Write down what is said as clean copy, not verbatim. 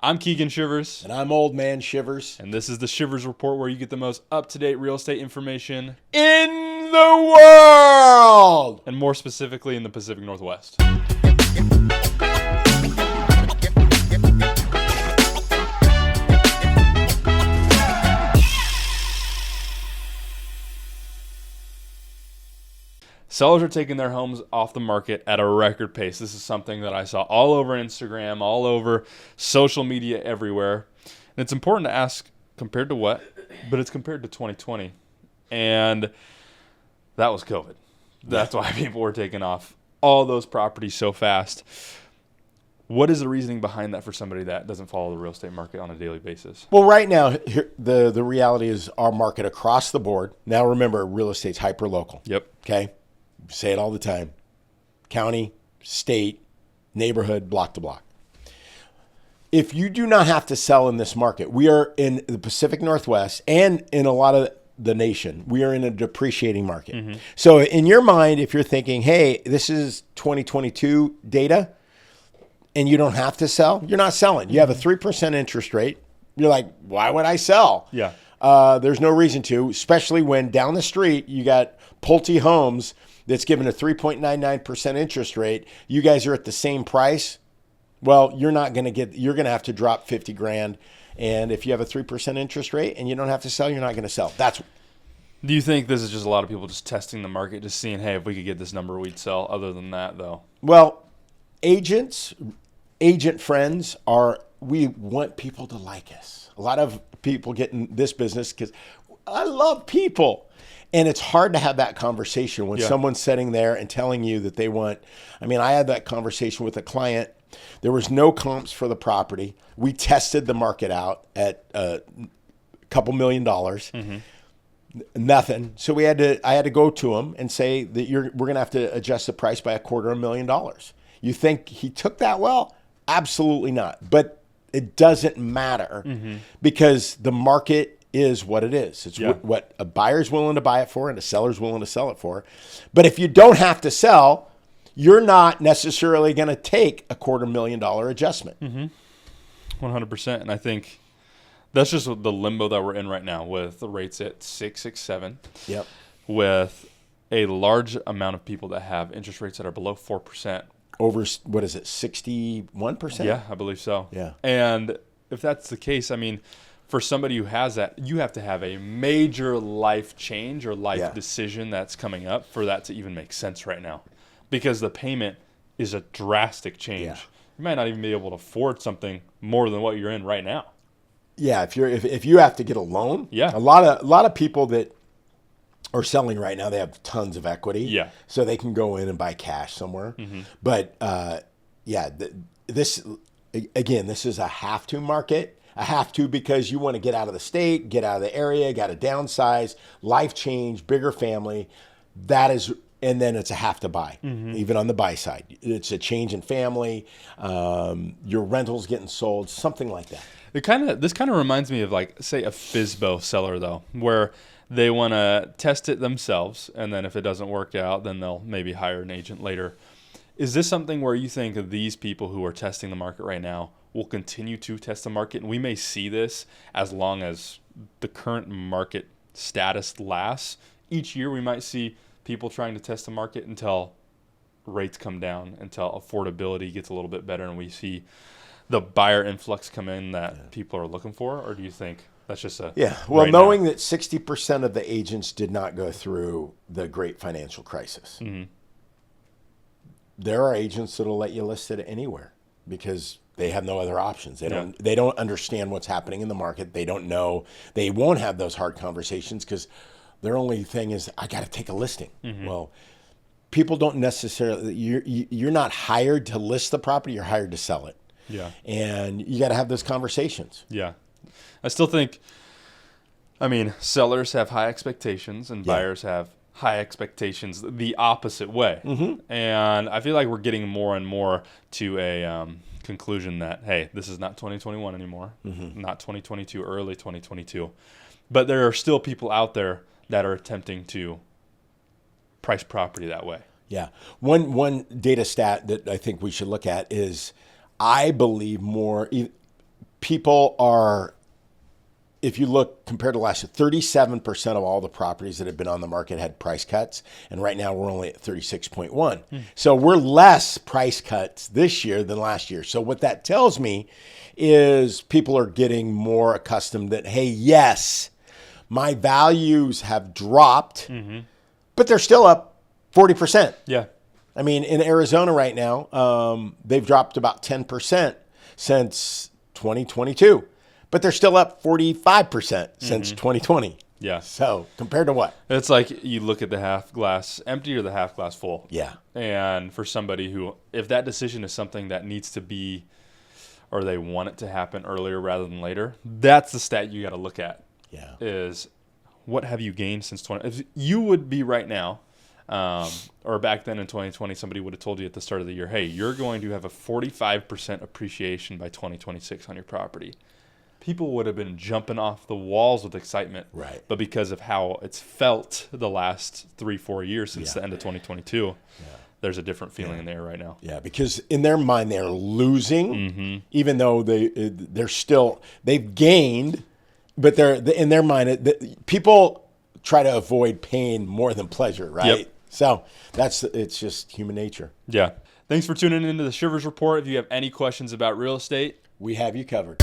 I'm Keegan Shivers. And I'm Old Man Shivers. And this is the Shivers Report, where you get the most up-to-date real estate information In the world! and more specifically in the Pacific Northwest. Sellers are taking their homes off the market at a record pace. This is something that I saw all over Instagram, all over social media, everywhere. And it's important to ask, compared to what? But it's compared to 2020. And that was COVID. That's why people were taking off all those properties so fast. What is the reasoning behind that for somebody that doesn't follow the real estate market on a daily basis? Well, right now, the reality is our market across the board. Now, remember, real estate's hyper-local. Yep. Okay? Say it all the time. County, state, neighborhood, block to block. If you do not have to sell in this market, we are in the Pacific Northwest and in a lot of the nation, we are in a depreciating market. Mm-hmm. So in your mind, if you're thinking, hey, this is 2022 data and you don't have to sell, you're not selling. You have a 3% interest rate. You're like, why would I sell? Yeah. There's no reason to, especially when down the street you got Pulte Homes that's given a 3.99% interest rate. You guys are at the same price. Well, you're going to have to drop 50 grand. And if you have a 3% interest rate and you don't have to sell, you're not going to sell. Do you think this is just a lot of people just testing the market, just seeing, hey, if we could get this number, we'd sell? Other than that, though? Well, agent friends we want people to like us. A lot of people get in this business because I love people. And it's hard to have that conversation when someone's sitting there and telling you that they want. I mean, I had that conversation with a client. There was no comps for the property. We tested the market out at a couple $1 million. Mm-hmm. Nothing. So I had to go to him and say that we're going to have to adjust the price by $250,000. You think he took that well? Absolutely not. But it doesn't matter because the market is what it is. It's what a buyer's willing to buy it for and a seller's willing to sell it for. But if you don't have to sell, you're not necessarily going to take a $250,000 adjustment. 100%. And I think that's just the limbo that we're in right now with the rates at 6.67. Yep. With a large amount of people that have interest rates that are below 4%. Over, what is it, 61%? Yeah, I believe so. Yeah. And if that's the case, I mean, for somebody who has that, you have to have a major life change or life decision that's coming up for that to even make sense right now. Because the payment is a drastic change. Yeah. You might not even be able to afford something more than what you're in right now. Yeah, if you have to get a loan, a lot of people that are selling right now, they have tons of equity. Yeah. So they can go in and buy cash somewhere. Mm-hmm. But this is a have to market. I have to because you want to get out of the state, get out of the area, got to downsize, life change, bigger family. And then it's a have to buy, even on the buy side. It's a change in family, your rental's getting sold, something like that. This kind of reminds me of, like, say, a FSBO seller, though, where they want to test it themselves, and then if it doesn't work out, then they'll maybe hire an agent later. Is this something where you think of these people who are testing the market right now will continue to test the market, and we may see this as long as the current market status lasts? Each year we might see people trying to test the market until rates come down, until affordability gets a little bit better, and we see the buyer influx come in that people are looking for? Or do you think that's just a... Yeah, well, knowing that 60% of the agents did not go through the great financial crisis, there are agents that will let you list it anywhere because they have no other options. They don't understand what's happening in the market. They don't know. They won't have those hard conversations because their only thing is, I got to take a listing. Well, people don't necessarily, you're not hired to list the property, you're hired to sell it. Yeah. And you got to have those conversations. Yeah. I still think, I mean, sellers have high expectations and buyers have high expectations the opposite way. And I feel like we're getting more and more to a conclusion that, hey, this is not 2021 anymore, not 2022, early 2022. But there are still people out there that are attempting to price property that way. Yeah. One data stat that I think we should look at is, I believe more people are, if you look compared to last year, 37% of all the properties that have been on the market had price cuts. And right now we're only at 36.1. So we're less price cuts this year than last year. So what that tells me is people are getting more accustomed that, hey, yes, my values have dropped, but they're still up 40%. Yeah. I mean, in Arizona right now, they've dropped about 10% since 2022, but they're still up 45% since 2020. Yeah. So compared to what? It's like you look at the half glass empty or the half glass full. Yeah. And for somebody who, if that decision is something that needs to be, or they want it to happen earlier rather than later, that's the stat you got to look at. Yeah. Is what have you gained since 20? If you would be right now, or back then in 2020, somebody would have told you at the start of the year, hey, you're going to have a 45% appreciation by 2026 on your property. People would have been jumping off the walls with excitement. Right. But because of how it's felt the last 3-4 years since the end of 2022, there's a different feeling in there right now. Yeah, because in their mind they're losing, even though they're still, they've gained, but they're in their mind. People try to avoid pain more than pleasure, right? Yep. So it's just human nature. Yeah. Thanks for tuning into the Shivers Report. If you have any questions about real estate, We have you covered.